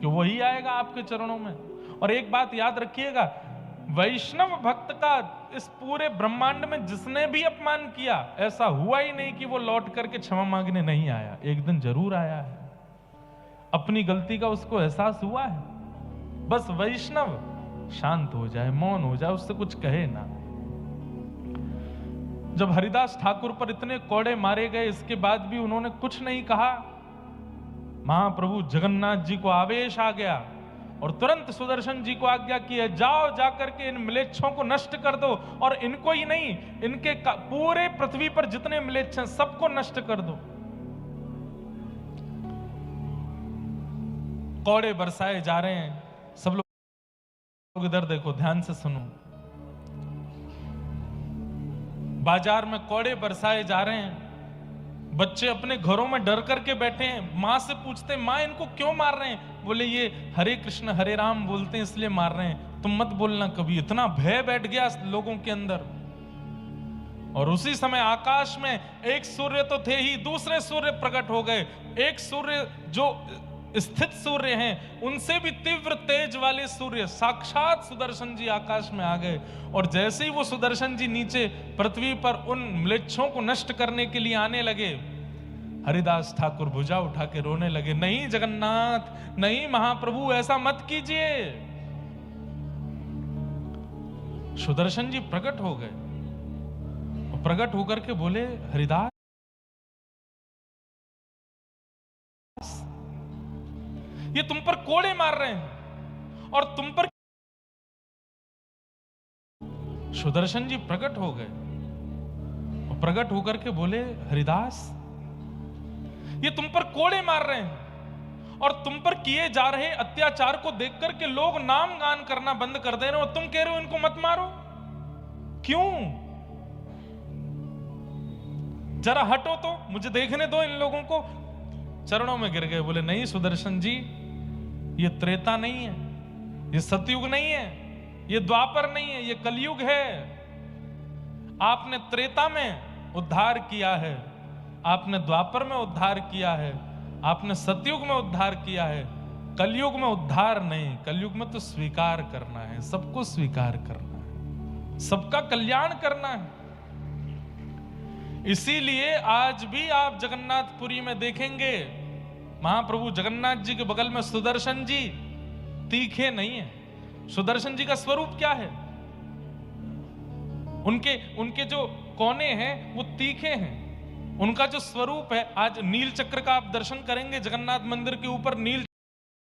कि वही आएगा आपके चरणों में। और एक बात याद रखिएगा, वैष्णव भक्त का इस पूरे ब्रह्मांड में जिसने भी अपमान किया, ऐसा हुआ ही नहीं कि वो लौट करके क्षमा मांगने नहीं आया। एक दिन जरूर आया है, अपनी गलती का उसको एहसास हुआ है। बस वैष्णव शांत हो जाए, मौन हो जाए, उससे कुछ कहे ना। जब हरिदास ठाकुर पर इतने कोड़े मारे गए, इसके बाद भी उन्होंने कुछ नहीं कहा। महाप्रभु जगन्नाथ जी को आवेश आ गया और तुरंत सुदर्शन जी को आज्ञा की है, जाओ जाकर के इन म्लेच्छों को नष्ट कर दो, और इनको ही नहीं, इनके पूरे पृथ्वी पर जितने म्लेच्छ हैं सबको नष्ट कर दो। कौड़े बरसाए जा रहे हैं, सब लोग इधर देखो, ध्यान से सुनो। बाजार में कौड़े बरसाए जा रहे हैं, बच्चे अपने घरों में डर करके बैठे हैं। मां से पूछते हैं, मां इनको क्यों मार रहे हैं? बोले ये हरे कृष्ण हरे राम बोलते हैं इसलिए मार रहे हैं, तुम मत बोलना कभी। इतना भय बैठ गया लोगों के अंदर। और उसी समय आकाश में एक सूर्य तो थे ही, दूसरे सूर्य प्रकट हो गए। एक सूर्य जो स्थित सूर्य हैं, उनसे भी तीव्र तेज वाले सूर्य साक्षात सुदर्शन जी आकाश में आ गए। और जैसे ही वो सुदर्शन जी नीचे पृथ्वी पर उन म्लेच्छों को नष्ट करने के लिए आने लगे, हरिदास ठाकुर भुजा उठा के रोने लगे, नहीं जगन्नाथ, नहीं महाप्रभु, ऐसा मत कीजिए। सुदर्शन जी प्रकट हो गए, प्रकट होकर के बोले, हरिदास ये तुम पर कोड़े मार रहे हैं और तुम पर। सुदर्शन जी प्रकट हो गए और प्रकट होकर के बोले, हरिदास ये तुम पर कोड़े मार रहे हैं और तुम पर किए जा रहे अत्याचार को देख करके लोग नाम गान करना बंद कर दे रहे हो, तुम कह रहे हो इनको मत मारो, क्यों? जरा हटो तो मुझे देखने दो इन लोगों को। चरणों में गिर गए, बोले नहीं सुदर्शन जी, ये त्रेता नहीं है, ये सतयुग नहीं है, ये द्वापर नहीं है, ये कलयुग है। आपने त्रेता में उद्धार किया है, आपने द्वापर में उद्धार किया है, आपने सतयुग में उद्धार किया है, कलयुग में उद्धार नहीं। कलयुग में तो स्वीकार करना है, सबको स्वीकार करना है, सबका कल्याण करना है। इसीलिए आज भी आप जगन्नाथपुरी में देखेंगे, महाप्रभु जगन्नाथ जी के बगल में सुदर्शन जी तीखे नहीं है। सुदर्शन जी का स्वरूप क्या है? उनके जो कोने हैं वो तीखे हैं। उनका जो स्वरूप है, आज नील चक्र का आप दर्शन करेंगे जगन्नाथ मंदिर के ऊपर नील